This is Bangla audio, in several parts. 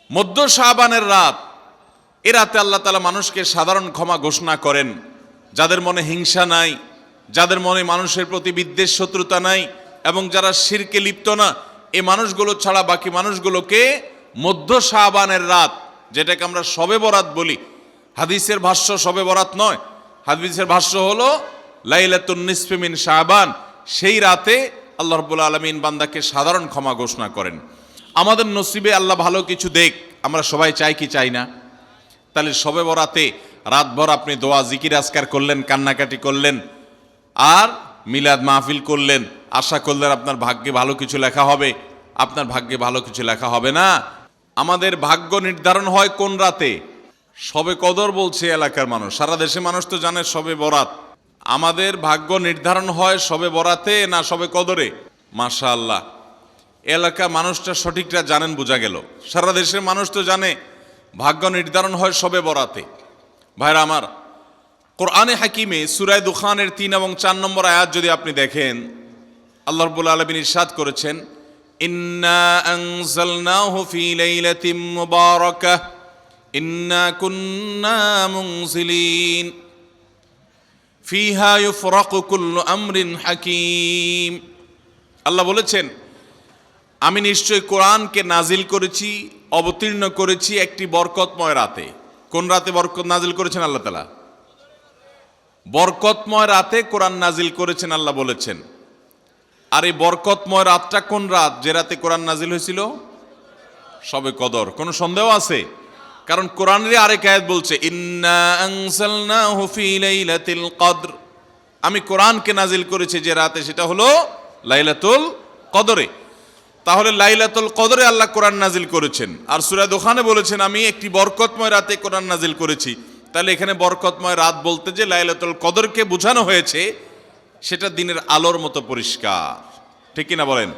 মধ্য শাবানের রাত, এ রাতে আল্লাহ তাআলা মানুষকে সাধারণ ক্ষমা ঘোষণা করেন। যাদের মনে হিংসা নাই, যাদের মনে মানুষের প্রতি বিদ্বেষ শত্রুতা নাই, এবং যারা শিরকে লিপ্ত না, এই মানুষগুলো ছাড়া বাকি মানুষগুলোকে মধ্য শাবানের রাত, যেটাকে আমরা শবে বরাত বলি, হাদিসের ভাষ্য শবে বরাত নয়, হাদিসের ভাষ্য হলো লাইলাতুন নিসফি মিন শাবান। সেই রাতে আল্লাহ রাব্বুল আলামিন বান্দাকে সাধারণ ক্ষমা ঘোষণা করেন। আমাদের নসিবে আল্লাহ ভালো কিছু দেখ, আমরা সবাই চাই কি চাই না? তাহলে শবে বরাতে রাতভর আপনি দোয়া জিকির আজকার করলেন, কান্নাকাটি করলেন, আর মিলাদ মাহফিল করলেন, আশা করলেন আপনার ভাগ্যে ভালো কিছু লেখা হবে। আপনার ভাগ্যে ভালো কিছু লেখা হবে না। আমাদের ভাগ্য নির্ধারণ হয় কোন রাতে? শবে কদর বলছে এলাকার মানুষ, সারা দেশে মানুষ তো জানে শবে বরাত। আমাদের ভাগ্য নির্ধারণ হয় শবে বরাতে না শবে কদরে? মাশাআল্লাহ, এলাকা মানুষটা সঠিকটা জানেন, বোঝা গেল। সারা দেশের মানুষ তো জানে ভাগ্য নির্ধারণ হয় শবে বরাতে। ভাইরা আমার, কোরআনে হাকিমে সূরা দুখানের 3 এবং 4 নম্বর আয়াত যদি আপনি দেখেন, আল্লাহ রাব্বুল আলামিন ইরশাদ করেছেন, ইন্না আনজালনাহু ফি লাইলাতিন মুবারাকাহ ইন্না কুন্না মুনজিলিন ফিহা ইউফরাকু কুল্লু আমরিন হাকিম। আল্লাহ বলেছেন, আমি নিশ্চয় কোরআনকে নাজিল করেছি, অবতীর্ণ করেছি একটি বরকতময় রাতে। কোন রাতে বরকত নাজিল করেছেন আল্লাহ তাআলা? বরকতময় রাতে কোরআন নাজিল করেছেন আল্লাহ বলেছেন। আর এই বরকতময় রাতটা কোন রাত যে রাতে কোরআন নাজিল হয়েছিল? শবে কদর। কোনো সন্দেহ আছে? কারণ কোরআনের আরেক আয়াত বলছে, ইন্না আনজালনাহু ফি লাইলাতিল কদর, আমি কোরআনকে নাজিল করেছি যে রাতে, সেটা হলো লাইলাতুল কদরে। তাহলে লাইলাতুল কদরে আল্লাহ কোরআন নাজিল করেছেন। আর সূরা দুখানে বলেছেন, আমি একটি বরকতময় রাতে কোরআন নাজিল করেছি। তাহলে এখানে বরকতময় রাত বলতে যে লাইলাতুল কদরকে বোঝানো হয়েছে, সেটা দিনের আলোর মতো পরিষ্কার। ঠিক কিনা বলেন?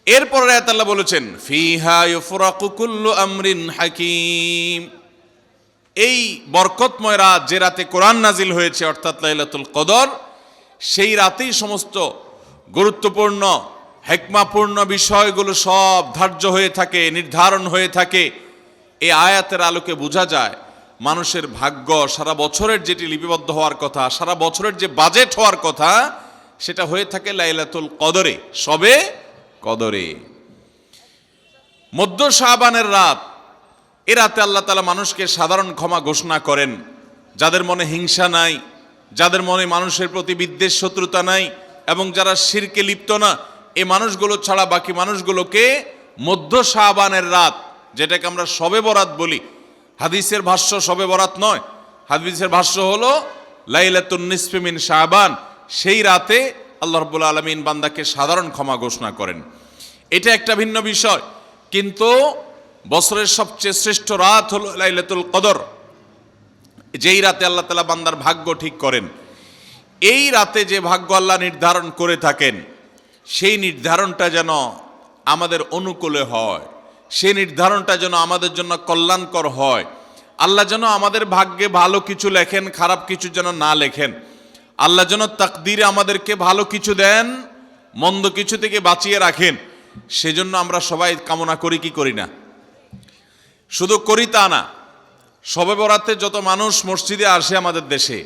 এরপর আয়াত আল্লাহ বলেছেন, ফিহা ইউফরাকু কুল্লু আমরিন হাকিম, এই বরকতময় রাত যে রাতে কোরআন নাজিল হয়েছে, অর্থাৎ লাইলাতুল কদর, সেই রাতেই সমস্ত গুরুত্বপূর্ণ হিকমাপূর্ণ বিষয়গুলো সব ধার্য হয়ে থাকে, নির্ধারণ হয়ে থাকে। এই আয়াতের আলোকে বোঝা যায় মানুষের ভাগ্য সারা বছরের যেটি লিপিবদ্ধ হওয়ার কথা, সারা বছরের যে বাজেট হওয়ার কথা, সেটা হয়ে থাকে লাইলাতুল কদরে, শবে কদরে। মধ্য শাবানের রাত, এ রাতে আল্লাহ তাআলা মানুষকে সাধারণ ক্ষমা ঘোষণা করেন। যাদের মনে হিংসা নাই, যাদের মনে মানুষের প্রতি বিদ্বেষ শত্রুতা নাই, এবং যারা শিরকে লিপ্ত না, এই মানুষগুলো ছাড়া বাকি মানুষগুলোকে মধ্য শাবানের রাত, যেটাকে আমরা শবে বরাত বলি, হাদিসের ভাষ্য শবে বরাত নয়, হাদিসের ভাষ্য হলো লাইলাতুন নিসফি মিন শাবান। সেই রাতে আল্লাহ রাব্বুল আলামিন বান্দাকে সাধারণ ক্ষমা ঘোষণা করেন। এটা একটা ভিন্ন বিষয়, কিন্তু বছরের সবচেয়ে শ্রেষ্ঠ রাত হলো লাইলাতুল কদর, যেই রাতে আল্লাহ তাআলা বান্দার ভাগ্য ঠিক করেন। এই রাতে যে ভাগ্য আল্লাহ নির্ধারণ করে থাকেন, সেই নির্ধারণটা যেন আমাদের অনুকূলে হয়, সেই নির্ধারণটা যেন আমাদের জন্য কল্যাণকর হয়। আল্লাহ যেন আমাদের ভাগ্যে ভালো কিছু লেখেন, খারাপ কিছু যেন না লেখেন। আল্লাহ যেন তাকদীরে আমাদেরকে ভালো কিছু দেন, মন্দ কিছু থেকে বাঁচিয়ে রাখেন। সেজন্য আমরা সবাই কামনা করি কি করি না? শুধু করি তা না, শবে বরাতে যত মানুষ মসজিদে আসে আমাদের দেশে,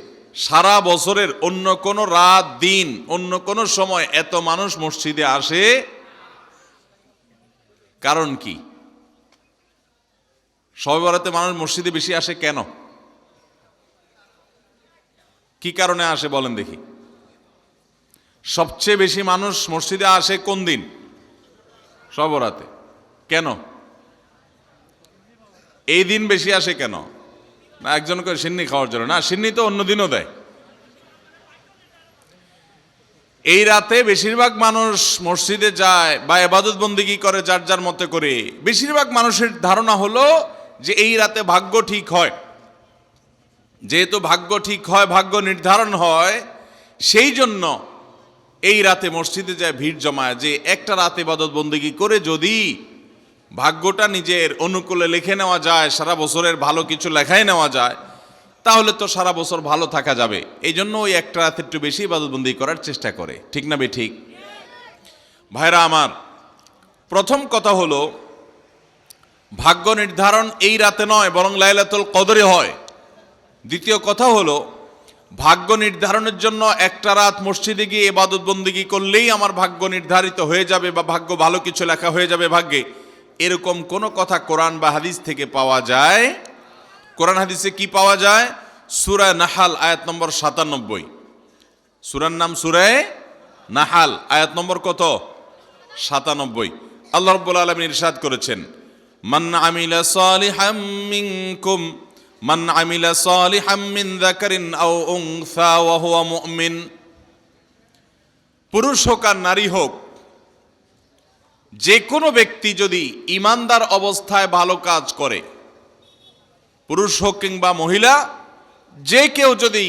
সারা বছরের অন্য কোনো রাত, দিন, অন্য কোনো সময় এত মানুষ মসজিদে আসে, কারণ কি? শবে বরাতে মানুষ মসজিদে বেশি আসে কেন? কি কারণে আসে বলেন দেখি? সবচেয়ে বেশি মানুষ মসজিদে আসে কোন দিন? শবে বরাতে। কেন এই দিন বেশি আসে কেন? না একজন করে সিন্নি খাওয়ার জন্য? না, সিন্নি তো অন্য দিনও দেয়। এই রাতে বেশিরভাগ মানুষ মসজিদে যায় বা ইবাদত বন্দেগী করে যার যার মতে করে। বেশিরভাগ মানুষের ধারণা হলো যে এই রাতে ভাগ্য ঠিক হয়। যেহেতু ভাগ্য ঠিক হয়, ভাগ্য নির্ধারণ হয়, সেই জন্য এই রাতে মসজিদে যায়, ভিড় জমায়, যে একটা রাতে ইবাদত বন্দেগী করে যদি ভাগ্যটা নিজের অনুকূলে লিখে নেওয়া যায়, সারা বছরের ভালো কিছু লেখায় নেওয়া যায়, তাহলে তো সারা বছর ভালো থাকা যাবে। এই জন্য ওই একটা রাতে একটু বেশি ইবাদতবন্দি করার চেষ্টা করে। ঠিক না বেঠিক? ভাইরা আমার, প্রথম কথা হলো ভাগ্য নির্ধারণ এই রাতে নয়, বরং লাইলাতুল কদরে হয়। দ্বিতীয় কথা হলো, ভাগ্য নির্ধারণের জন্য একটা রাত মসজিদে গিয়ে ইবাদত বন্দেগী করলেই আমার ভাগ্য নির্ধারিত হয়ে যাবে বা ভাগ্য ভালো কিছু লেখা হয়ে যাবে ভাগ্যে, এরকম কোনো কথা কোরআন বা হাদিস থেকে পাওয়া যায়? কোরআন হাদিসে কি পাওয়া যায়? সূরা নাহাল আয়াত নম্বর 97। সূরার নাম সূরা নাহাল, আয়াত নম্বর কত? 97। আল্লাহ রাব্বুল আলামিন ইরশাদ করেছেন, মান আমিলা সালিহাম মিনকুম মান আমিলা সালিহাম মিন যাকারিন আও উনসা ওয়া হুয়া মুমিন। পুরুষ হোক আর নারী হোক, যে কোনো ব্যক্তি যদি ঈমানদার অবস্থায় ভালো কাজ করে, পুরুষ হোক কিংবা মহিলা, যে কেউ যদি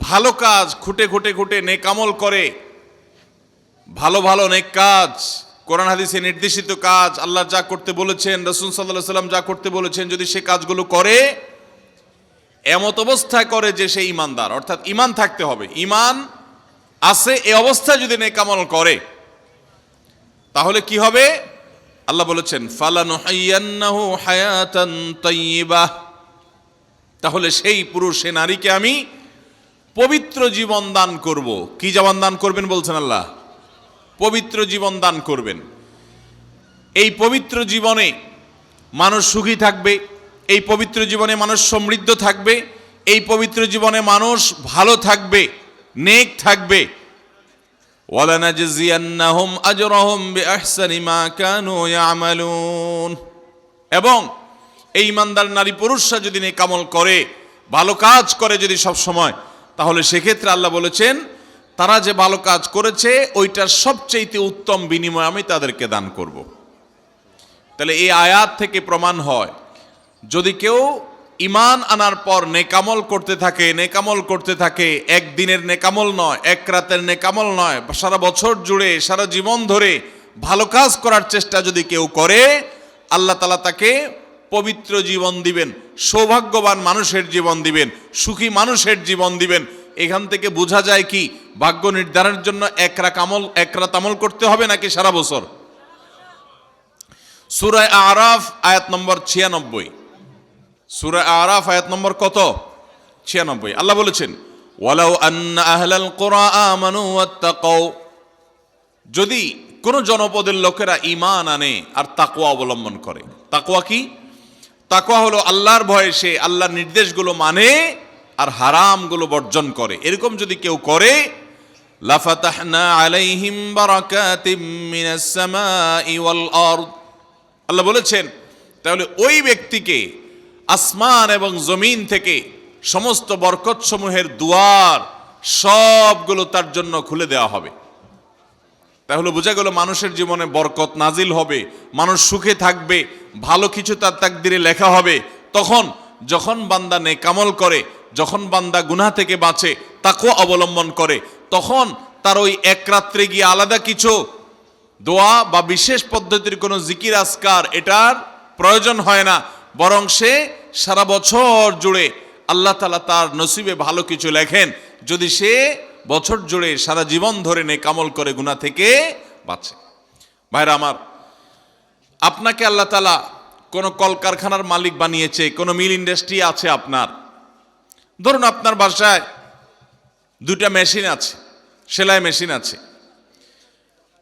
ভালো কাজ খুঁটে খুঁটে খুঁটে নেক আমল করে, ভালো ভালো নেক কাজ, কোরআন হাদিসে নির্দেশিত কাজ, আল্লাহ যা করতে বলেছেন, রাসূল সাল্লাল্লাহু আলাইহি সাল্লাম যা করতে বলেছেন, যদি সে কাজগুলো করে, এমত অবস্থায় করে যে সে ঈমানদার, অর্থাৎ ঈমান থাকতে হবে, ঈমান আছে এই অবস্থায় যদি নেক আমল করে, তাহলে কি হবে? আল্লাহ বলেছেন, ফালানুহাইয়ান্নাহু হায়াতান তাইয়্যিবাহ, তাহলে সেই পুরুষ সে নারীকে আমি পবিত্র জীবন দান করব। কি জীবন দান করবেন বলছেন আল্লাহ? পবিত্র জীবন দান করবেন। এই পবিত্র জীবনে মানুষ সুখী থাকবে, এই পবিত্র জীবনে মানুষ সমৃদ্ধ থাকবে, এই পবিত্র জীবনে মানুষ ভালো থাকবে, নেক থাকবে। ওয়ালানাজজিয়ান্নাহুম আজরাহুম বিআহসানি মা কানু ইয়ামালুন। এবং এই ঈমানদার নারী পুরুষরা যদি নেক আমল করে, ভালো কাজ করে যদি সব সময়, তাহলে সেক্ষেত্রে আল্লাহ বলেছেন তারা যে ভালো কাজ করেছে ওইটার সবচেয়ে উত্তম বিনিময় আমি তাদেরকে দান করব। তাহলে এই আয়াত থেকে প্রমাণ হয়, যদি কেউ ঈমান আনার পর নেকামল করতে থাকে, নেকামল করতে থাকে, একদিনের নেকামল নয়, এক রাতের নেকামল নয়, সারা বছর জুড়ে সারা জীবন ধরে ভালো কাজ করার চেষ্টা যদি কেউ করে, আল্লাহ তাআলা তাকে পবিত্র জীবন দিবেন, সৌভাগ্যবান মানুষের জীবন দিবেন, সুখী মানুষের জীবন দিবেন। এখান থেকে বোঝা যায় কি, ভাগ্য নির্ধারণের জন্য এক রাত আমল করতে হবে নাকি সারা বছর? সূরা আরাফ আয়াত নম্বর 96। সূরা আরাফ আয়াত নম্বর কত? 96। আল্লাহ বলেছেন, ওয়ালাউ আন্না আহলাল কুরা আমানু ওয়াত্তাকাউ, যদি কোন জনপদের লোকেরা ঈমান আনে আর তাকওয়া অবলম্বন করে। তাকওয়া কি? তাকওয়া হলো আল্লাহর ভয়ে সে আল্লাহর নির্দেশগুলো মানে আর হারামগুলো বর্জন করে। এরকম যদি কেউ করে, লাফাতাহনা আলাইহিম বারাকাতিম মিনাস সামাই ওয়াল আরদ, আল্লাহ বলেছেন তাহলে ওই ব্যক্তিকে আসমান এবং জমিন থেকে সমস্ত বরকতসমূহের দুয়ার সবগুলো তার জন্য খুলে দেওয়া হবে। তাহলে বোঝা গেল মানুষের জীবনে বরকত নাজিল হবে, মানুষ সুখে থাকবে, ভালো কিছু তার তাকদিরে লেখা হবে। তখন যখন বান্দা নেকামল করে, যখন বান্দা গুনাহ থেকে বাঁচে, তাকওয়া অবলম্বন করে, তখন তার ওই এক রাত্রে গিয়ে আলাদা কিছু দোয়া বা বিশেষ পদ্ধতির কোনো জিকির আজকার এটার প্রয়োজন হয় না, বরং সে সারা বছর জুড়ে আল্লাহ তাআলা তার নসিবে ভালো কিছু লেখেন, যদি সে বছর জুড়ে সারা জীবন ধরে নেকামল করে গুনাহ থেকে বাঁচে। ভাইরা আমার, আপনাকে আল্লাহ তাআলা কোনো কলকারখানার মালিক বানিয়েছে, কোনো মিল ইন্ডাস্ট্রি আছে আপনার। ধরুন আপনার বাসায় দুটা মেশিন আছে, সেলাই মেশিন আছে।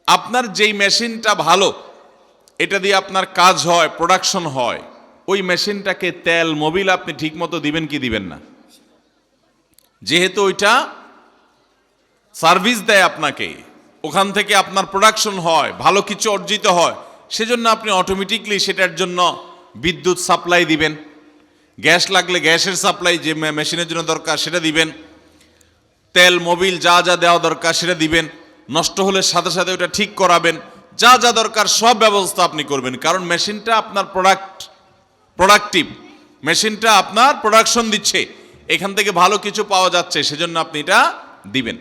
আপনার যেই মেশিনটা ভালো, এটা দিয়ে আপনার কাজ হয়, প্রোডাকশন হয়, ওই মেশিনটাকে তেল মোবিল আপনি ঠিক মতো দিবেন কি দিবেন না? যেহেতু ওইটা সার্ভিস দেয় আপনাকে, ওখান থেকে আপনার প্রোডাকশন হয়, ভালো কিছু অর্জিত হয়, সেজন্য আপনি অটোমেটিকলি সেটার জন্য বিদ্যুৎ সাপ্লাই দিবেন, গ্যাস লাগলে গ্যাসের সাপ্লাই যে মেশিনের জন্য দরকার সেটা দিবেন, তেল মোবিল যা যা দেওয়া দরকার সেটা দিবেন, নষ্ট হলে সাথে সাথে ওটা ঠিক করাবেন, যা যা দরকার সব ব্যবস্থা আপনি করবেন। কারণ মেশিনটা আপনার প্রোডাক্টিভ, মেশিনটা আপনার প্রোডাকশন দিচ্ছে, এখান থেকে ভালো কিছু পাওয়া যাচ্ছে, সেজন্য আপনি এটা দিবেন।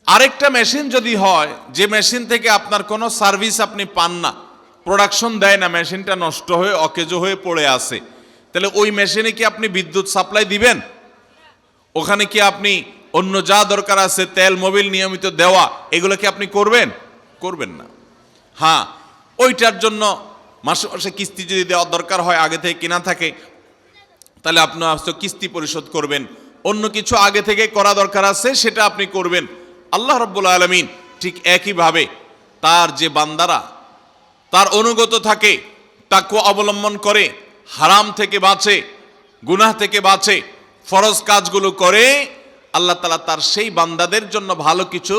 আরেকটা মেশিন যদি হয় যে মেশিন থেকে আপনার কোনো সার্ভিস আপনি পান না, প্রোডাকশন দেয় না, মেশিনটা নষ্ট হয়ে অকেজো হয়ে পড়ে আছে, তাহলে ওই মেশিনে কি আপনি বিদ্যুৎ সাপ্লাই দিবেন? ওখানে কি আপনি অন্য যা দরকার আছে তেল মোবিল নিয়মিত দেওয়া, এগুলো কি আপনি করবেন? করবেন না। হ্যাঁ, ওইটার জন্য মাসে মাসে কিস্তি যদি দেওয়ার দরকার হয় আগে থেকে কেনা থাকে, তাহলে আপনি কিস্তি পরিশোধ করবেন। অন্য কিছু আগে থেকে করা দরকার আছে সেটা আপনি করবেন। আল্লাহ রাব্বুল আলামিন ঠিক একইভাবে তার যে বান্দারা তার অনুগত থাকে, তাকওয়া অবলম্বন করে, হারাম থেকে বাঁচে, গুনাহ থেকে বাঁচে, ফরজ কাজগুলো করে, আল্লাহ তাআলা তার সেই বান্দাদের জন্য ভালো কিছু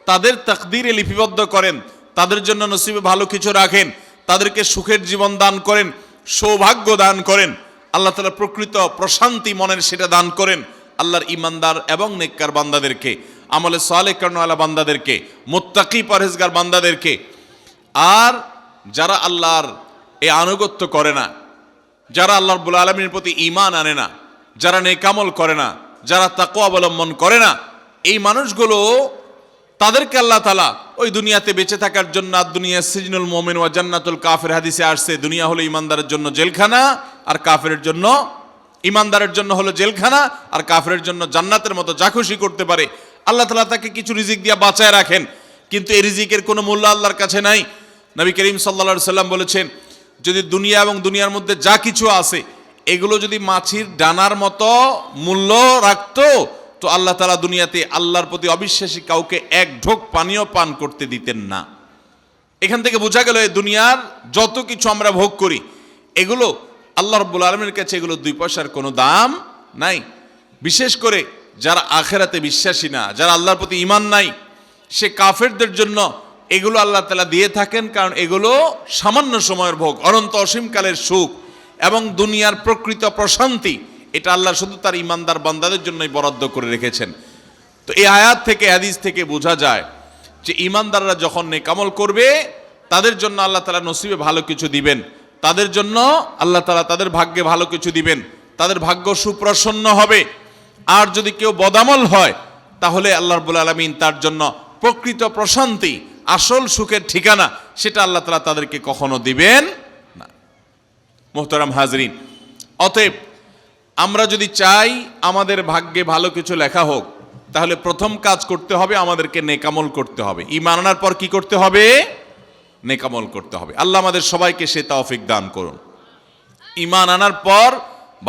তাদের তাকদীরে লিপিবদ্ধ করেন, তাদের জন্য নসিবে ভালো কিছু রাখেন, তাদেরকে সুখের জীবন দান করেন, সৌভাগ্য দান করেন। আল্লাহ তাআলা প্রকৃত প্রশান্তি মনের সেটা দান করেন আল্লাহর ইমানদার এবং নেককার বান্দাদেরকে, আমলে সালেহ কর্মওয়ালা বান্দাদেরকে, মুত্তাকি পরহেজগার বান্দাদেরকে। আর যারা আল্লাহর এই আনুগত্য করে না, যারা আল্লাহ রাব্বুল আলামিনের প্রতি ঈমান আনে না, যারা নেক আমল করে না, যারা তাকওয়া অবলম্বন করে না, এই মানুষগুলো তাদেরকে আল্লাহ তাআলা ওই দুনিয়াতে বেঁচে থাকার জন্য, আর দুনিয়া সিজনুল মুমিন ওয়া জান্নাতুল কাফির হাদিসে আসছে, দুনিয়া হলো ইমানদারের জন্য জেলখানা আর কাফিরের জন্য, ইমানদারের জন্য হলো জেলখানা আর কাফিরের জন্য জান্নাতের মতো যা খুশি করতে পারে। আল্লাহ তাআলা তাকে কিছু রিজিক দিয়ে বাঁচায় রাখেন, কিন্তু এই রিজিকের কোনো মূল্য আল্লাহর কাছে নাই। নবী করিম সাল্লাল্লাহু আলাইহি সাল্লাম বলেছেন, যদি দুনিয়া এবং দুনিয়ার মধ্যে যা কিছু আছে এগুলো যদি মাছির ডানার মতো মূল্য রাখতো, তো আল্লাহ তাআলা দুনিয়াতে আল্লাহর প্রতি অবিশ্বাসী কাউকে এক ঢোক পানিও পান করতে দিতেন না। এখান থেকে বোঝা গেল এই দুনিয়ার যত কিছু আমরা ভোগ করি এগুলো আল্লাহ রাব্বুল আলামিনের কাছে এগুলো 2 পয়সার কোনো দাম নাই। বিশেষ করে যারা আখিরাতে বিশ্বাসী না, যারা আল্লাহর প্রতি ঈমান নাই, সে কাফেরদের জন্য এগুলো আল্লাহ তাআলা দিয়ে থাকেন, কারণ এগুলো সামান্য সময়ের ভোগ, অনন্ত অসীমকালের সুখ এবং দুনিয়ার প্রকৃত প্রশান্তি, এটা আল্লাহ শুধু তার ঈমানদার বান্দাদের জন্যই বরাদ্দ করে রেখেছেন। তো এই আয়াত থেকে, হাদিস থেকে বোঝা যায় যে ঈমানদাররা যখন নেক আমল করবে তাদের জন্য আল্লাহ তাআলা নসিবে ভালো কিছু দিবেন, তাদের জন্য আল্লাহ তাআলা তাদের ভাগ্যে ভালো কিছু দিবেন, তাদের ভাগ্য সুপ্রসন্ন হবে। আর যদি কেউ বদামল হয় তাহলে আল্লাহ রাব্বুল আলামিন তার জন্য প্রকৃত প্রশান্তি, আসল সুখের ঠিকানা, সেটা আল্লাহ তাআলা তাদেরকে কখনো দিবেন না। মুহতারাম হাজরিন, অতএব আমরা যদি চাই আমাদের ভাগ্যে ভালো কিছু লেখা হোক, তাহলে প্রথম কাজ করতে হবে আমাদেরকে নেক আমল করতে হবে। ঈমান আনার পর কি করতে হবে? নেক আমল করতে হবে। আল্লাহ আমাদের সবাইকে সে তৌফিক দান করুন। ঈমান আনার পর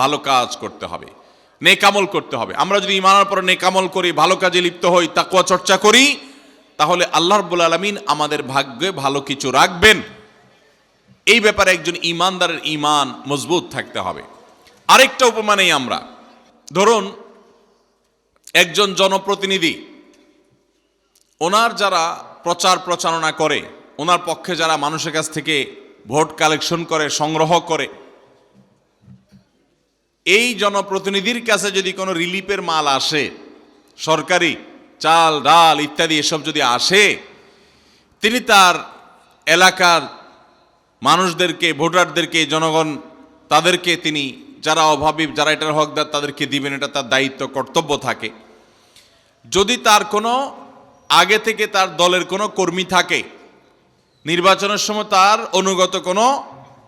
ভালো কাজ করতে হবে, নেক আমল করতে হবে। আমরা যদি ঈমান আনার পর নেক আমল করি, ভালো কাজে লিপ্ত হই, তাকওয়া চর্চা করি, তাহলে আল্লাহ রাব্বুল আলামিন আমাদের ভাগ্যে ভালো কিছু রাখবেন। এই ব্যাপারে একজন ঈমানদারের ঈমান মজবুত থাকতে হবে। আরেকটা উপমা নেই আমরা। ধরুন একজন জনপ্রতিনিধি, ওনার যারা প্রচার প্রচারণা করে, ওনার পক্ষে যারা মানুষের কাছ থেকে ভোট কালেকশন করে, সংগ্রহ করে, এই জনপ্রতিনিধির কাছে যদি কোনো রিলিফের মাল আসে, সরকারি চাল ডাল ইত্যাদি এসব যদি আসে, তিনি তার এলাকার মানুষদেরকে, ভোটারদেরকে, জনগণ তাদেরকে তিনি, যারা অভাবী, যারা এটার হকদার, তাদেরকে দিবেন, এটা তার দায়িত্ব, কর্তব্য থাকে। যদি তার কোনো আগে থেকে তার দলের কোনো কর্মী থাকে, নির্বাচনের সময় তার অনুগত কোনো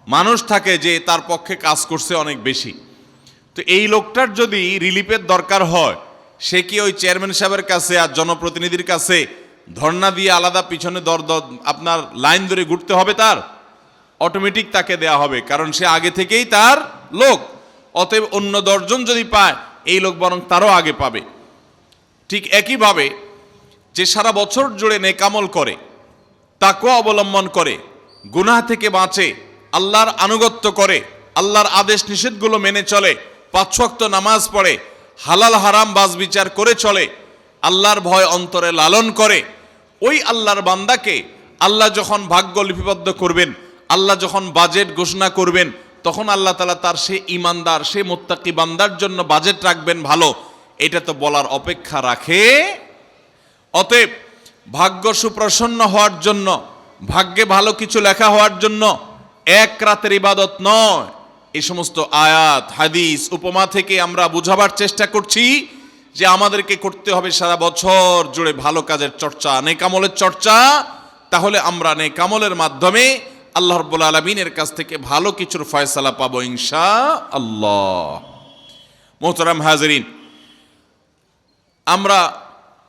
মানুষ থাকে যে তার পক্ষে কাজ করছে অনেক বেশি, তো এই লোকটার যদি রিলিফের দরকার হয়, সে কি ওই চেয়ারম্যান সাহেবের কাছে আর জনপ্রতিনিধির কাছে ধর্ণা দিয়ে আলাদা পিছনে আপনার লাইন ধরে ঘুরতে হবে? তার অটোমেটিক তাকে দেয়া হবে, কারণ সে আগে থেকেই তার লোক। অতএব অন্য 10 জন যদি পায়, এই লোক বরং তারও আগে পাবে। ঠিক একইভাবে যে সারা বছর জুড়ে নেক আমল করে, তাকওয়া অবলম্বন করে, গুনাহ থেকে বাঁচে, আল্লাহর আনুগত্য করে, আল্লাহর আদেশ নিষেধগুলো মেনে চলে, 5 ওয়াক্ত নামাজ পড়ে, হালাল হারাম বাজ বিচার করে চলে, আল্লাহর ভয় অন্তরে লালন করে, ওই আল্লাহর বান্দাকে আল্লাহ যখন ভাগ্য লিপিবদ্ধ করবেন, আল্লাহ যখন বাজেট ঘোষণা করবেন, তখন আল্লাহ তাআলা তার সে ঈমানদার, সে মুত্তাকি বান্দার জন্য বাজেট রাখবেন ভালো, এটা তো বলার অপেক্ষা রাখে। অতএব ভাগ্য সুপ্রসন্ন হওয়ার জন্য, ভাগ্যে ভালো কিছু লেখা হওয়ার জন্য এক রাতের ইবাদত নয়, এই সমস্ত আয়াত, হাদিস, উপমা থেকে আমরা বুঝাবার চেষ্টা করছি যে আমাদেরকে করতে হবে সারা বছর জুড়ে ভালো কাজের চর্চা, নেক আমলের চর্চা। তাহলে আমরা নেক আমলের মাধ্যমে আল্লাহ রাব্বুল আলামিনের কাছ থেকে ভালো কিছুর ফয়সালা পাবো ইনশাআল্লাহ। মুহতারাম হাজরিন, আমরা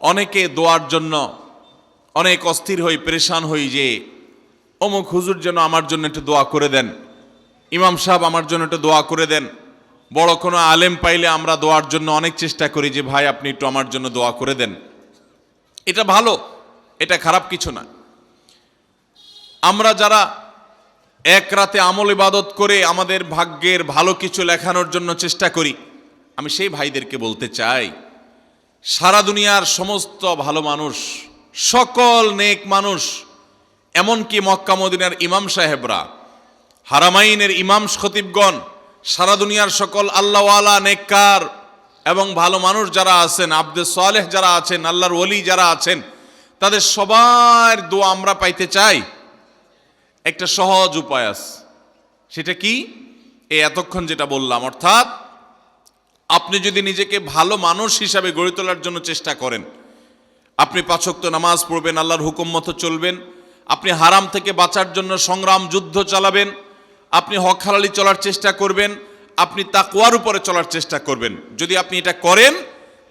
অনেকে দোয়ার জন্য অনেক অস্থির হই, পেরেশান হই যে অমুক হুজুর যেন আমার জন্য একটু দোয়া করে দেন, ইমাম সাহেব আমার জন্য একটু দোয়া করে দেন। বড় কোনো আলেম পাইলে আমরা দোয়ার জন্য অনেক চেষ্টা করি যে ভাই আপনি একটু আমার জন্য দোয়া করে দেন। এটা ভালো, এটা খারাপ কিছু না। আমরা যারা এক রাতে আমল ইবাদত করে আমাদের ভাগ্যের ভালো কিছু লেখানোর জন্য চেষ্টা করি, আমি সেই ভাইদেরকে বলতে চাই, সারা দুনিয়ার সমস্ত ভালো মানুষ, সকল নেক মানুষ, এমনকি মক্কা মদিনার ইমাম সাহেবরা, হারামাইনের ইমাম খতিবগণ, সারা দুনিয়ার সকল আল্লাহওয়ালা নেককার এবং ভালো মানুষ যারা আছেন, আব্দে সালেহ যারা আছেন, আল্লাহর ওলি যারা আছেন, তাদের সবার দোয়া আমরা পাইতে চাই। একটা সহজ উপায় আছে, সেটা কি? এই এতক্ষণ যেটা বললাম, অর্থাৎ আপনি যদি নিজেকে ভালো মানুষ হিসাবে গড়ে তোলার জন্য চেষ্টা করেন, আপনি 5 ওয়াক্ত নামাজ পড়বেন, আল্লাহর হুকুম মতো চলবেন, আপনি হারাম থেকে বাঁচার জন্য সংগ্রাম যুদ্ধ চালাবেন, আপনি হক হালালি চলার চেষ্টা করবেন, আপনি তাকওয়ার উপরে চলার চেষ্টা করবেন। যদি আপনি এটা করেন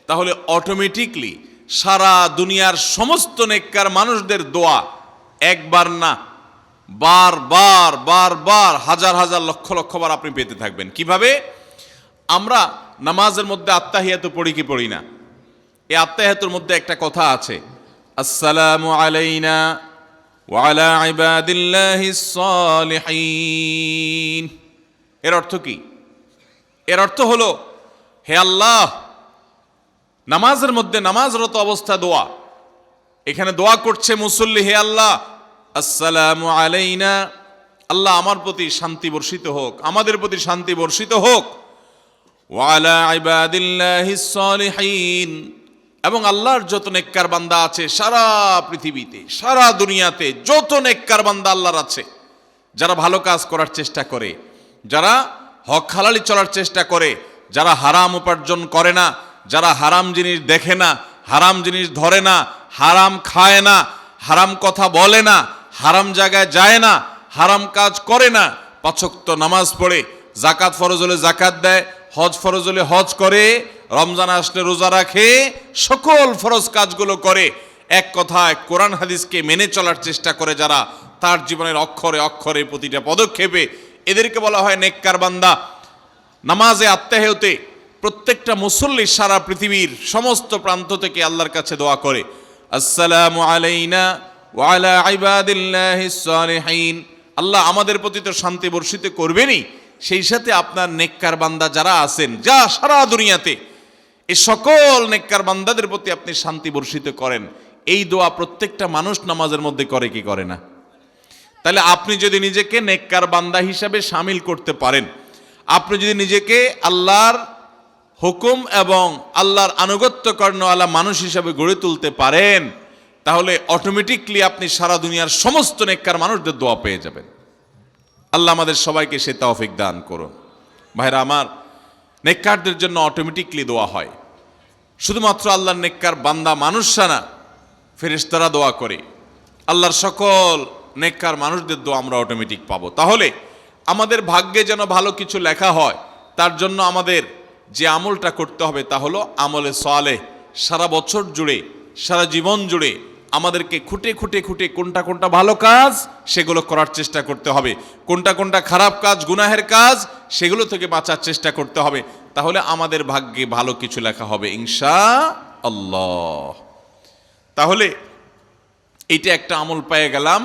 তাহলে অটোমেটিকলি সারা দুনিয়ার সমস্ত নেককার মানুষদের দোয়া একবার না, বারবার বারবার হাজার হাজার লক্ষ লক্ষবার আপনি পেতে থাকবেন। কিভাবে? আমরা নামাজের মধ্যে আত্তাহিয়াতু পড়ি কি পড়ি না? এই আত্তাহিয়াতুর মধ্যে একটা কথা আছে, আসসালামু আলাইনা ওয়া আলা ইবাদিল্লাহিস সালিহিন। এর অর্থ কি? এর অর্থ হলো, হে আল্লাহ, নামাজের মধ্যে নামাজরত অবস্থা দোয়া, এখানে দোয়া করছে মুসল্লি, হে আল্লাহ আসসালামু আলাইনা, আল্লাহ আমার প্রতি শান্তি বর্ষিত হোক, আমাদের প্রতি শান্তি বর্ষিত হোক, ওয়া আলা ইবাদিল্লাহিস সালিহিন, এবং আল্লাহর যত নেককার বান্দা আছে সারা পৃথিবীতে, সারা দুনিয়াতে যত নেককার বান্দা আল্লাহর আছে, যারা ভালো কাজ করার চেষ্টা করে, যারা হক হালালি চলার চেষ্টা করে, যারা হারাম উপার্জন করে না, যারা হারাম জিনিস দেখে না, হারাম জিনিস ধরে না, হারাম খায় না, হারাম কথা বলে না, হারাম জায়গায় যায় না, হারাম কাজ করে না, 5 ওয়াক্ত নামাজ পড়ে, যাকাত ফরজ হলে যাকাত দেয়, হজ ফরজ হলে হজ করে, রমজান আসলে রোজা রাখে, সকল ফরজ কাজগুলো করে, এক কথায় কোরআন হাদিসকে মেনে চলার চেষ্টা করে যারা, তার জীবনের অক্ষরে অক্ষরে প্রতিটা পদক্ষেপে, এদেরকে বলা হয় নেককার বান্দা। নামাজে আত্তাহিয়াতে প্রত্যেকটা মুসল্লি সারা পৃথিবীর সমস্ত প্রান্ত থেকে আল্লাহর কাছে দোয়া করে, আসসালামু আলাইনা ওয়া আলা ইবাদিল্লাহিস সালিহিন, আল্লাহ আমাদের প্রতি তো শান্তি বর্ষিত করবেনই, সেই সাথে আপনার নেককার বান্দা যারা আছেন, যা সারা দুনিয়াতে, এই সকল নেককার বান্দাদের প্রতি আপনি শান্তি বর্ষিত করেন। এই দোয়া প্রত্যেকটা মানুষ নামাজের মধ্যে করে কি করে না? তাহলে আপনি যদি নিজেকে নেককার বান্দা হিসাবে শামিল করতে পারেন, আপনি যদি নিজেকে আল্লাহর হুকুম এবং আল্লাহর আনুগত্য কর্ণওয়ালা মানুষ হিসাবে গড়ে তুলতে পারেন, তাহলে অটোমেটিকলি আপনি সারা দুনিয়ার সমস্ত নেককার মানুষদের দোয়া পেয়ে যাবেন। আল্লাহ আমাদের সবাইকে সে তৌফিক দান করুন। ভাইরা আমার, নেককারদের জন্য অটোমেটিকলি দোয়া হয়। শুধুমাত্র আল্লাহর নেককার বান্দা মানুষরা না, ফেরেশতারা দোয়া করে। আল্লাহর সকল নেককার মানুষদের দোয়া আমরা অটোমেটিক পাবো। তাহলে আমাদের ভাগ্যে যেন ভালো কিছু লেখা হয়, তার জন্য আমাদের যে আমলটা করতে হবে তা হলো আমলে সালেহ। সারা বছর জুড়ে, সারা জীবন জুড়ে আমাদেরকে খুঁটে খুঁটে খুঁটে কোনটা কোনটা ভালো কাজ সেগুলো করার চেষ্টা করতে হবে, কোনটা কোনটা খারাপ কাজ, গুনাহের কাজ, সেগুলো থেকে বাঁচার চেষ্টা করতে হবে। তাহলে আমাদের ভাগ্যে ভালো কিছু লেখা হবে ইনশাআল্লাহ। তাহলে এইটা একটা আমল পেয়ে গেলাম,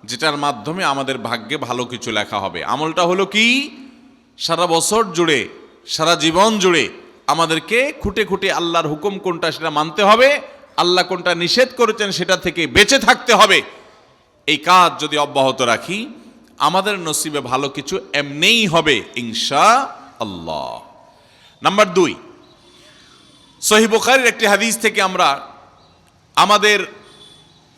যেটার মাধ্যমে আমাদের ভাগ্যে ভালো কিছু লেখা হবে। আমলটা হলো কি? সারা বছর জুড়ে, সারা জীবন জুড়ে আমাদেরকে খুঁটে খুঁটে আল্লাহর হুকুম কোনটা সেটা মানতে হবে, আল্লাহ কোনটা নিষেধ করেছেন সেটা থেকে বেঁচে থাকতে হবে। এই কাজ যদি অব্যাহত রাখি, আমাদের নসিবে ভালো কিছু এমনিই হবে ইনশাআল্লাহ। নাম্বার 2, সহিহ বুখারীর একটি হাদিস থেকে আমরা আমাদের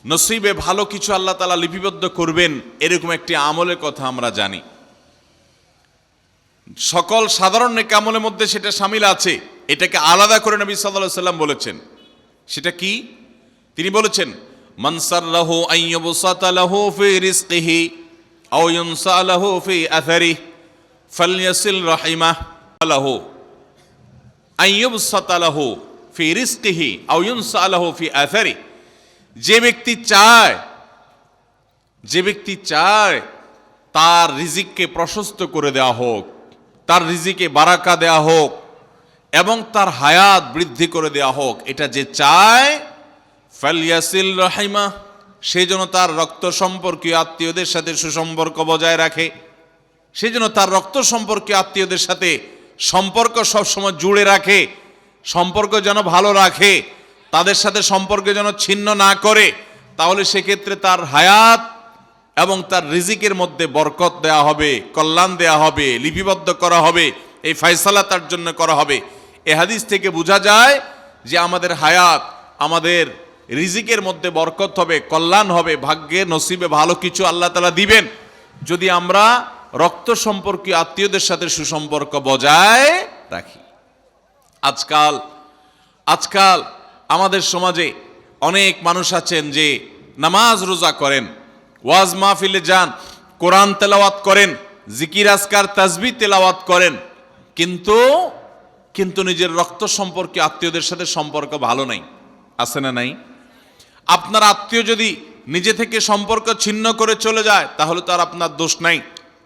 নসিবে ভালো কিছু আল্লাহ তাআলা লিপিবদ্ধ করবেন এরকম একটি আমলের কথা আমরা জানি। সকল সাধারণ নেক আমলের মধ্যে সেটা শামিল আছে, এটাকে আলাদা করে নবী সাল্লাল্লাহু আলাইহি সাল্লাম বলেছেন। সেটা কি? তিনি বলেছেন, মান সাররাহু আন ইউবসাতা লাহু ফি রিজকিহি আও ইউনসা লাহু ফি আথারিহি ফালইয়াসিল রাহিমাহু লাহু আন ইউবসাতা লাহু ফি রিজকিহি আও ইউনসা লাহু ফি আথারিহি। যে ব্যক্তি চায় যে ব্যক্তি চায় তার রিজিককে প্রশস্ত করে দেওয়া হোক, তার রিজিকে বারাকা দেওয়া হোক এবং তার হায়াত বৃদ্ধি করে দেওয়া হোক, এটা যে চায়, ফালিয়াসিল রাহিমা, সেই জন্য তার রক্ত সম্পর্কীয় আত্মীয়দের সাথে সুসম্পর্ক বজায় রাখে, সেই জন্য তার রক্ত সম্পর্কীয় আত্মীয়দের সাথে সম্পর্ক সবসময় জুড়ে রাখে, সম্পর্ক যেন ভালো রাখে, তাদের সাথে সম্পর্ক যেন ছিন্ন না করে। তাহলে সেক্ষেত্রে তার হায়াত এবং তার রিজিকের মধ্যে বরকত দেয়া হবে, কল্যাণ দেয়া হবে, লিপিবদ্ধ করা হবে, এই ফয়সালা তার জন্য করা হবে। এ হাদিস থেকে বোঝা যায় যে আমাদের হায়াত, আমাদের রিজিকের মধ্যে বরকত হবে, কল্যাণ হবে, ভাগ্যে নসিবে ভালো কিছু আল্লাহ তাআলা দিবেন যদি আমরা রক্ত সম্পর্কীয় আত্মীয়দের সাথে সুসম্পর্ক বজায় রাখি। আজকাল আমাদের সমাজে অনেক মানুষ আছেন যে নামাজ রোজা করেন, ওয়াজ মাহফিলে যান, কোরআন তেলাওয়াত করেন, জিকির আজকার তাসবিহ তেলাওয়াত করেন, কিন্তু নিজের রক্ত সম্পর্কে আত্মীয়দের সাথে সম্পর্ক ভালো নাই। আছে না নাই? আপনার আত্মীয় যদি নিজে থেকে সম্পর্ক ছিন্ন করে চলে যায় তাহলে তো আর আপনার দোষ নাই,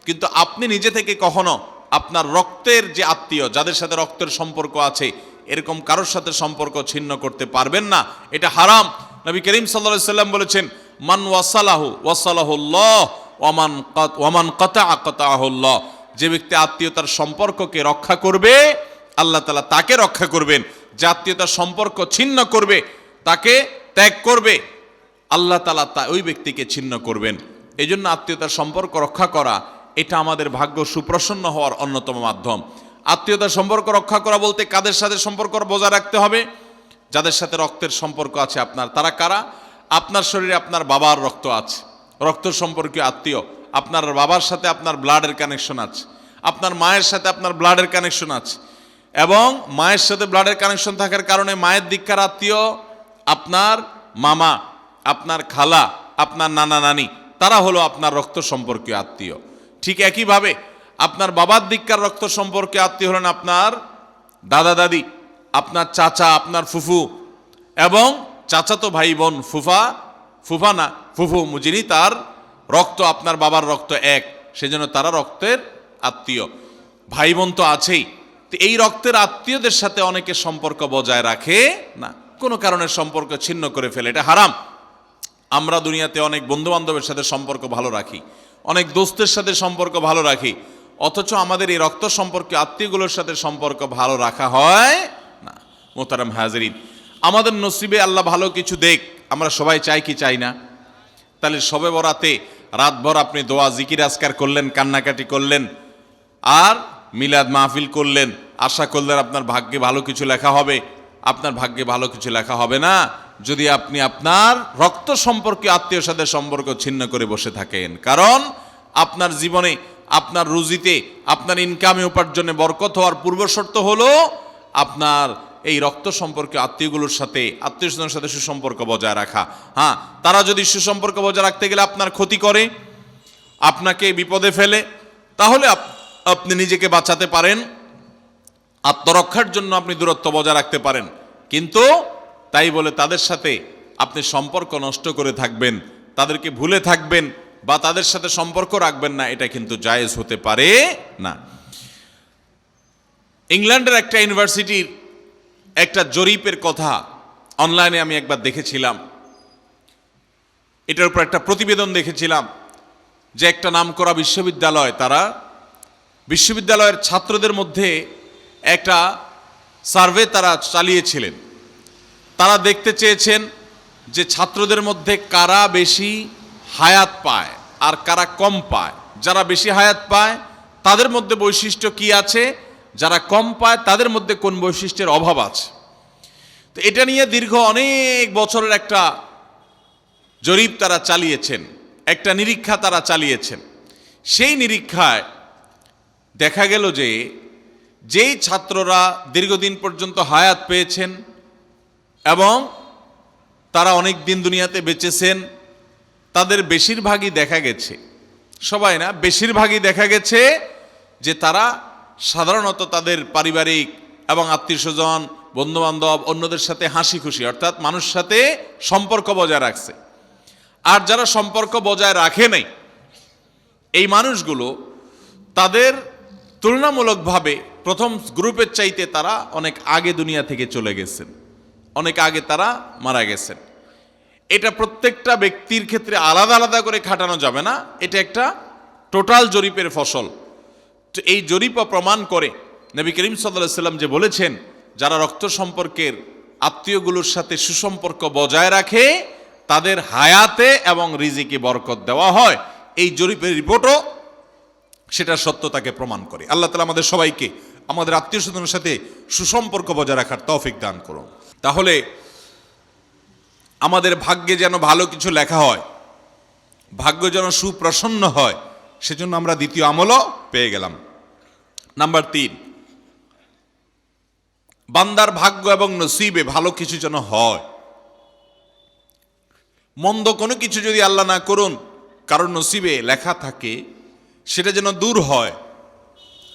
কিন্তু আপনি নিজে থেকে কখনো আপনার রক্তের যে আত্মীয়, যাদের সাথে রক্তের সম্পর্ক আছে, এরকম কারোর সাথে সম্পর্ক ছিন্ন করতে পারবেন না, এটা হারাম। নবী করিম সাল্লাল্লাহু আলাইহি সাল্লাম বলেছেন, মান ওয়াসালাহু ওয়াসালাহুল্লাহ ওয়ামান কাতাআ কাতাআহুল্লাহ, যে ব্যক্তি আত্মীয়তার সম্পর্ককে রক্ষা করবে আল্লাহ তাআলা তাকে রক্ষা করবেন, যে আত্মীয়তার সম্পর্ক ছিন্ন করবে, তাকে ত্যাগ করবে, আল্লাহ তাআলা ওই ব্যক্তিকে ছিন্ন করবেন। এই জন্য আত্মীয়তার সম্পর্ক রক্ষা করা এটা আমাদের ভাগ্য সুপ্রসন্ন হওয়ার অন্যতম মাধ্যম। আত্মীয়তার সম্পর্ক রক্ষা করা বলতে কাদের সাথে সম্পর্ক বজায় রাখতে হবে? যাদের সাথে রক্তের সম্পর্ক আছে আপনার। তারা কারা? আপনার শরীরে আপনার বাবার রক্ত আছে, রক্ত সম্পর্কীয় আত্মীয়, আপনার বাবার সাথে আপনার ব্লাডের কানেকশন আছে, আপনার মায়ের সাথে আপনার ব্লাডের কানেকশন আছে, এবং মায়ের সাথে ব্লাডের কানেকশন থাকার কারণে মায়ের দিককার আত্মীয় আপনার মামা, আপনার খালা, আপনার নানা নানি, তারা হলো আপনার রক্ত সম্পর্কীয় আত্মীয়। ঠিক একইভাবে আপনার বাবার দিককার রক্ত সম্পর্কীয় আত্মীয় হলেন আপনার দাদা দাদি, আপনার চাচা, আপনার ফুফু, এবং চাচাতো ভাই বোন, ফুফা না ফুফু, যিনি তার রক্ত আপনার বাবার রক্ত এক, সেজন্য তারা রক্তের আত্মীয়। ভাই বোন তো আছেই, তো এই রক্তের আত্মীয়দের সাথে অনেকে সম্পর্ক বজায় রাখে না, কোনো কারণে সম্পর্ক ছিন্ন করে ফেলে, এটা হারাম। আমরা দুনিয়াতে অনেক বন্ধু বান্ধবের সাথে সম্পর্ক ভালো রাখি, অনেক দোস্তের সাথে সম্পর্ক ভালো রাখি, অথচ আমাদের এই রক্ত সম্পর্কে আত্মীয়গুলোর সাথে সম্পর্ক ভালো রাখা হয় না। মোহতারাম হাজিরিন, আমাদের নসিবে আল্লাহ ভালো কিছু দেখ, আমরা সবাই চাই কি চাই না? তাহলে শবে বরাতে রাতভর আপনি দোয়া জিকির আজকার করলেন, কান্নাকাটি করলেন, আর মিলাদ মাহফিল করলেন, আশা করলেন আপনার ভাগ্যে ভালো কিছু লেখা হবে। আপনার ভাগ্যে ভালো কিছু লেখা হবে না যদি আপনি আপনার রক্ত সম্পর্কে আত্মীয়র সাথে সম্পর্ক ছিন্ন করে বসে থাকেন। কারণ আপনার জীবনে, আপনার রুজিতে, আপনার ইনকামে, উপার্জনে বরকত হওয়ার পূর্ব শর্ত হলো আপনার এই রক্ত সম্পর্কে আত্মীয়গুলোর সাথে, আত্মীয় স্বজনের সাথে সুসম্পর্ক বজায় রাখা। হ্যাঁ, তারা যদি সুসম্পর্ক বজায় রাখতে গেলে আপনার ক্ষতি করে, আপনাকে বিপদে ফেলে, তাহলে আপনি নিজেকে বাঁচাতে পারেন, আত্মরক্ষার জন্য আপনি দূরত্ব বজায় রাখতে পারেন। কিন্তু তাই বলে তাদের সাথে আপনি সম্পর্ক নষ্ট করে থাকবেন, তাদেরকে ভুলে থাকবেন বা তাদের সাথে সম্পর্ক রাখবেন না, এটা কিন্তু জায়েজ হতে পারে না। ইংল্যান্ডের একটা ইউনিভার্সিটির একটা জরিপের কথা অনলাইনে আমি একবার দেখেছিলাম, এটার উপর একটা প্রতিবেদন দেখেছিলাম যে একটা নামকরা বিশ্ববিদ্যালয়, তারা বিশ্ববিদ্যালয়ের ছাত্রদের মধ্যে একটা সার্ভে তারা চালিয়েছিলেন। তারা দেখতে চেয়েছেন যে ছাত্রদের মধ্যে কারা বেশি হায়াত পায় আর কারা কম পায়। যারা বেশি হায়াত পায় তাদের মধ্যে বৈশিষ্ট্য কি আছে, যারা কম পায় তাদের মধ্যে কোন বৈশিষ্ট্যের অভাব আছে। তো এটা নিয়ে দীর্ঘ অনেক বছরের একটা জরিপ তারা চালিয়েছেন, একটা নিরীক্ষা তারা চালিয়েছেন। সেই নিরীক্ষায় দেখা গেল যে যেই ছাত্ররা দীর্ঘদিন পর্যন্ত হায়াত পেয়েছেন এবং তারা অনেক দিন দুনিয়াতে বেঁচেছেন, তাদের বেশিরভাগই দেখা গেছে, সবাই না, বেশিরভাগই দেখা গেছে যে তারা সাধারণত তাদের পারিবারিক এবং আত্মীয় স্বজন, বন্ধুবান্ধব, অন্যদের সাথে হাসি খুশি, অর্থাৎ মানুষের সাথে সম্পর্ক বজায় রাখছে। আর যারা সম্পর্ক বজায় রাখে নাই, এই মানুষগুলো তাদের তুলনামূলকভাবে প্রথম গ্রুপের চাইতে তারা অনেক আগে দুনিয়া থেকে চলে গেছেন, অনেক আগে তারা মারা গেছেন। এটা প্রত্যেকটা ব্যক্তির ক্ষেত্রে আলাদা আলাদা করে খাটানো যাবে না, এটা একটা টোটাল জরিপের ফসল। তো এই জরিপ প্রমাণ করে নবী করিম সাল্লাল্লাহু আলাইহি সাল্লাম যে বলেছেন, যারা রক্ত সম্পর্কের আত্মীয়গুলোর সাথে সুসম্পর্ক বজায় রাখে তাদের হায়াতে এবং রিজিকে বরকত দেওয়া হয়। এই জরিপের রিপোর্টও সেটা সত্যতাকে প্রমাণ করে। আল্লাহ তাআলা আমাদের সবাইকে আমাদের আত্মীয় স্বজনের সাথে সুসম্পর্ক বজায় রাখার তৌফিক দান করুন। তাহলে আমাদের ভাগ্যে যেন ভালো কিছু লেখা হয়, ভাগ্য যেন সুপ্রসন্ন হয়, সেজন্য আমরা দ্বিতীয় আমলও পেয়ে গেলাম। নাম্বার 3, বান্দার ভাগ্য এবং নসিবে ভালো কিছু যেন হয়। মন্দ কোনো কিছু যদি আল্লাহ না করুন কারণ নসিবে লেখা থাকে, সেটা যেন দূর হয়,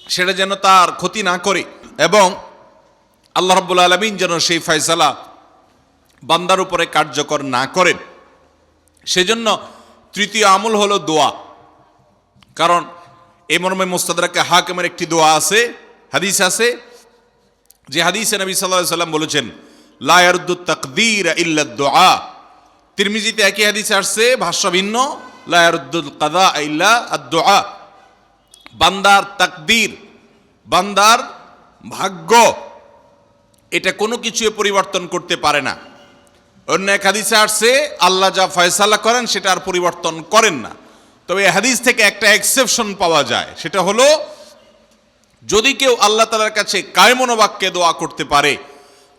সেটা যেন তার ক্ষতি না করে, এবং আল্লাহ রাব্বুল আলামিন যেন সেই ফয়সালা বান্দার উপরে কার্যকর না করেন। সেজন্য তৃতীয় আমল হলো দোয়া। কারণ এই মর্মে মুস্তাদরাকে হাকিমের একটি দোয়া আছে, হাদিস আছে, যে হাদিসে নবী সাল্লাল্লাহু আলাইহি সাল্লাম বলেছেন, লা ইয়ারুদ্দু তাকদীর ইল্লা দুআ। তিরমিজিতে একই হাদিস আসছে, ভাষ্য ভিন্ন, লা ইয়ারুদ্দুল কাদা ইল্লা আদ-দুআ। বান্দার তাকদীর, বান্দার ভাগ্য, এটা কোনো কিছু পরিবর্তন করতে পারে না। অন্য এক হাদিসে আসছে, আল্লাহ যা ফয়সালা করেন সেটা আর পরিবর্তন করেন না। তবে এই হাদিস থেকে একটা এক্সেপশন পাওয়া যায়, সেটা হলো যদি কেউ আল্লাহ তাআলার কাছে কায়মনোবাক্যে দোয়া করতে পারে,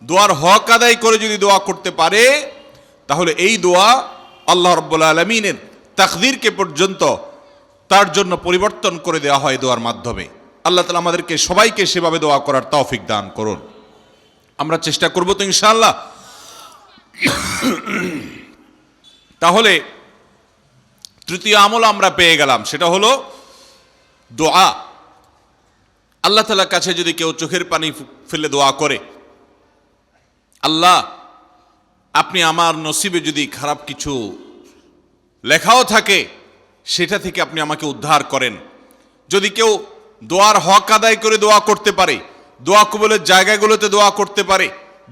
দোয়ার হক আদায় করে যদি দোয়া করতে পারে, তাহলে এই দোয়া আল্লাহ রাব্বুল আলামিনের তাকদীরকে পর্যন্ত তার জন্য পরিবর্তন করে দেওয়া হয় দোয়ার মাধ্যমে। আল্লাহ তাআলা আমাদেরকে সবাইকে সেভাবে দোয়া করার তৌফিক দান করুন। আমরা চেষ্টা করব তো ইনশাআল্লাহ। তাহলে তৃতীয় আমল আমরা পেয়ে গেলাম, সেটা হলো দোয়া। আল্লাহ তাআলার কাছে যদি কেউ চোখের পানি ফেলে দোয়া করে, আল্লাহ আপনি আমার নসিবে যদি খারাপ কিছু লেখাও থাকে সেটা থেকে আপনি আমাকে উদ্ধার করেন। যদি কেউ দোয়ার হক আদায় করে দোয়া করতে পারে, দোয়া কবুলের জায়গাগুলোতে দোয়া করতে পারে,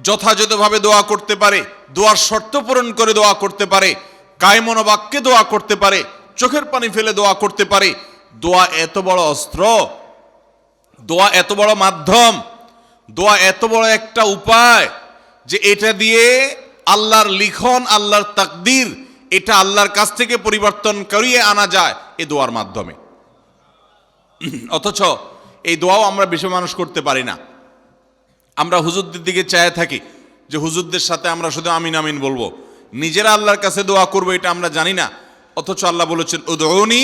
যথাযথভাবে দোয়া করতে পারে, দোয়ার শর্ত পূরণ করে দোয়া করতে পারে, কায়মনোবাক্যে দোয়া করতে পারে, চোখের পানি ফেলে দোয়া করতে পারে, দোয়া এত বড় অস্ত্র, দোয়া এত বড় মাধ্যম, দোয়া এত বড় একটা উপায় যে এটা দিয়ে আল্লাহর লিখন, আল্লাহর তাকদীর, এটা আল্লাহর কাছ থেকে পরিবর্তন করিয়ে আনা যায় এই দোয়ার মাধ্যমে। অথচ এই দোয়াও আমরা বেশি মানুষ করতে পারি না। আমরা হুজুরদের দিকে চায় থাকি যে হুজুরদের সাথে আমরা শুধু আমিন আমিন বলবো, নিজেরা আল্লাহর কাছে দোয়া করবো এটা আমরা জানি না। অথচ আল্লাহ বলেছেন, উদউনি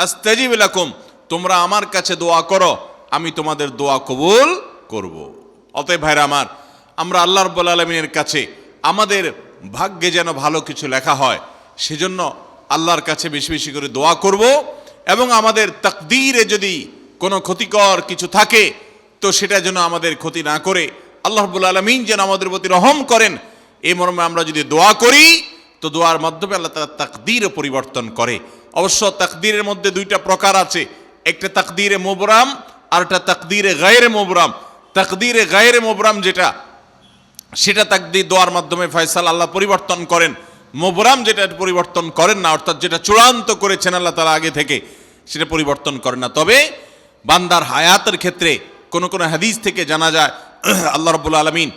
আস্তাজিব লাকুম, তোমরা আমার কাছে দোয়া করো, আমি তোমাদের দোয়া কবুল করব। অতএব ভাইরা আমার, আমরা আল্লাহ রাব্বুল আলামিনের কাছে আমাদের ভাগ্যে যেন ভালো কিছু লেখা হয়, সেজন্য আল্লাহর কাছে বেশি বেশি করে দোয়া করব। এবং আমাদের তাকদীরে যদি কোনো ক্ষতিকর কিছু থাকে তো সেটা যেন আমাদের ক্ষতি না করে আল্লাহ রাব্বুল আলামিন যেন আমাদের প্রতি রহম করেন, এই মর্মে আমরা যদি দোয়া করি তো দোয়ার মাধ্যমে আল্লাহ তাআলা তাকদীরও পরিবর্তন করে। অবশ্য তাকদীরের মধ্যে দুইটা প্রকার আছে, একটা তাকদীরে মুবরাম আর একটা তাকদীরে গায়রে মুবরাম। তাকদীরে গায়রে মুবরাম যেটা, সেটা তাকদীর দোয়ার মাধ্যমে ফয়সালা আল্লাহ পরিবর্তন করেন। মুবরাম যেটা পরিবর্তন করেন না, অর্থাৎ যেটা চূড়ান্ত করেছেন আল্লাহ তাআলা আগে থেকে, সেটা পরিবর্তন করেন না। তবে বান্দার হায়াতের ক্ষেত্রে কোন কোন হাদিস থেকে জানা যায় আল্লাহ রাব্বুল আলামিন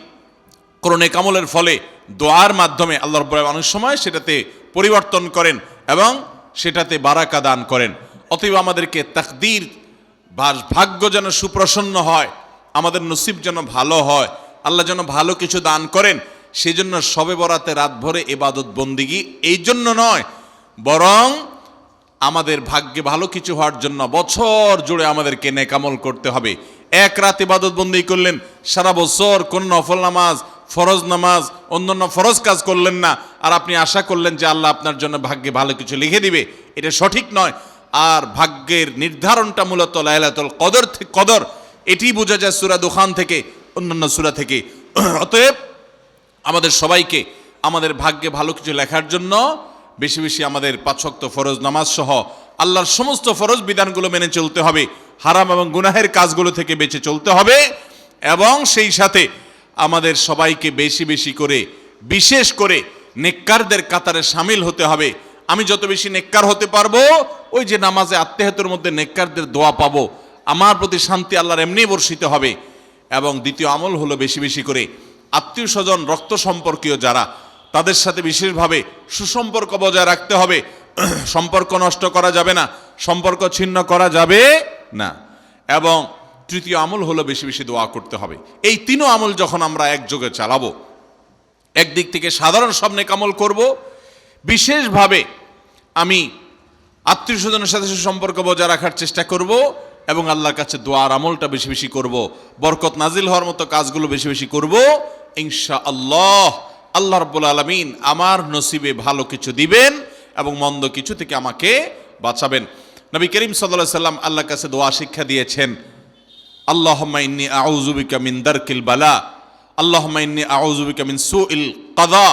কোন নেক আমলের ফলে দোয়ার মাধ্যমে আল্লাহ রাব্বুল আলামিন অনেক সময় সেটাতে পরিবর্তন করেন এবং সেটাতে বারাকা দান করেন। অতএব আমাদেরকে তাকদীর, ভাগ্য যেন সুপ্রসন্ন হয়, আমাদের নসিব যেন ভালো হয়, আল্লাহ যেন ভালো কিছু দান করেন, সেজন্য শবে বরাতে রাত ভরে ইবাদত বন্দিগি এই জন্য নয়, বরং আমাদের ভাগ্যে ভালো কিছু হওয়ার জন্য বছর জুড়ে আমাদেরকে নেক আমল করতে হবে। এক রাত ইবাদত বন্দি করলেন, সারা বছর কোন নফল নামাজ, ফরজ নামাজ, অন্যান্য ফরজ কাজ করলেন না, আর আপনি আশা করলেন যে আল্লাহ আপনার জন্য ভাগ্যে ভালো কিছু লিখে দিবে, এটা সঠিক নয়। আর ভাগ্যের নির্ধারণটা মূলত লাইলাতুল কদর, এটি বোঝা যায় সূরা দুখান থেকে, অন্যান্য সূরা থেকে। অতএব আমাদের সবাইকে আমাদের ভাগ্যে ভালো কিছু লেখার জন্য বেশি বেশি আমাদের 5 ওয়াক্ত ফরজ নামাজ সহ আল্লাহর সমস্ত ফরজ বিধানগুলো মেনে চলতে হবে, হারাম এবং গুনাহের কাজগুলো থেকে বেঁচে চলতে হবে, এবং সেই সাথে আমাদের সবাইকে বেশি বেশি করে বিশেষ করে নেককারদের কাতারে শামিল হতে হবে। আমি যত বেশি নেককার হতে পারবো, ওই যে নামাজে আত্মেহাতের মধ্যে নেককারদের দোয়া পাবো, আমার প্রতি শান্তি আল্লাহর এমনি বর্ষিত হবে। এবং দ্বিতীয় আমল হলো বেশি বেশি করে আত্মীয় স্বজন রক্ত সম্পর্কীয় যারা, তাদের সাথে বিশেষভাবে সুসম্পর্ক বজায় রাখতে হবে। সম্পর্ক নষ্ট করা যাবে না, সম্পর্ক ছিন্ন করা যাবে না। এবং তৃতীয় আমল হলো বেশি বেশি দোয়া করতে হবে। এই তিনও আমল যখন আমরা একযোগে চালাবো, একদিক থেকে সাধারণ সব নেক আমল করব, বিশেষভাবে আমি আত্মীয় স্বজনের সাথে সুসম্পর্ক বজায় রাখার চেষ্টা করব, এবং আল্লাহর কাছে দোয়ার আমলটা বেশি বেশি করব, বরকত নাজিল হওয়ার মতো কাজগুলো বেশি বেশি করব। ইনশাআল্লাহ আল্লাহ রাব্বুল আলামিন আমার নসিবে ভালো কিছু দিবেন এবং মন্দ কিছু থেকে আমাকে বাঁচাবেন। নবী করিম সাল্লাল্লাহু আলাইহি সাল্লাম আল্লাহর কাছে দোয়া শিক্ষা দিয়েছেন, আল্লাহুম্মা ইন্নী আউযু বিকা মিন দারকিল বালা, আল্লাহুম্মা ইন্নী আউযু বিকা মিন সুইল কাদা।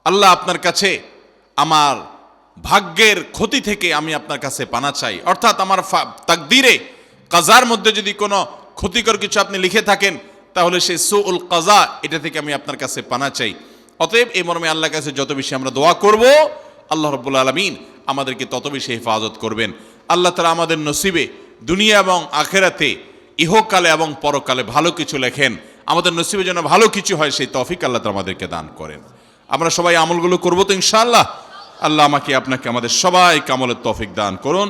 আল্লাহ, আপনার কাছে আমার ভাগ্যের ক্ষতি থেকে আমি আপনার কাছে পানা চাই। অর্থাৎ আমার তাকদীরে কাজার মধ্যে যদি কোনো ক্ষতিকর কিছু আপনি লিখে থাকেন, তাহলে সেই সুউল কাজা, এটা থেকে আমি আপনার কাছে পানা চাই। অতএব এই মর্মে আল্লাহর কাছে যত বেশি আমরা দোয়া করব, আল্লাহ রাব্বুল আলামিন আমাদেরকে তত বেশি হেফাজত করবেন। আল্লাহ তাআলা আমাদের নসিবে দুনিয়া এবং আখিরাতে, ইহকালে এবং পরকালে ভালো কিছু লেখেন। আমাদের নসিবে যেন ভালো কিছু হয়, সেই তৌফিক আল্লাহ তাআলা আমাদেরকে দান করেন। আমরা সবাই আমলগুলো করবো তো ইনশাআল্লাহ। আল্লাহ আমাকে আপনাকে আমাদের সবাইকে আমলের তৌফিক দান করুন।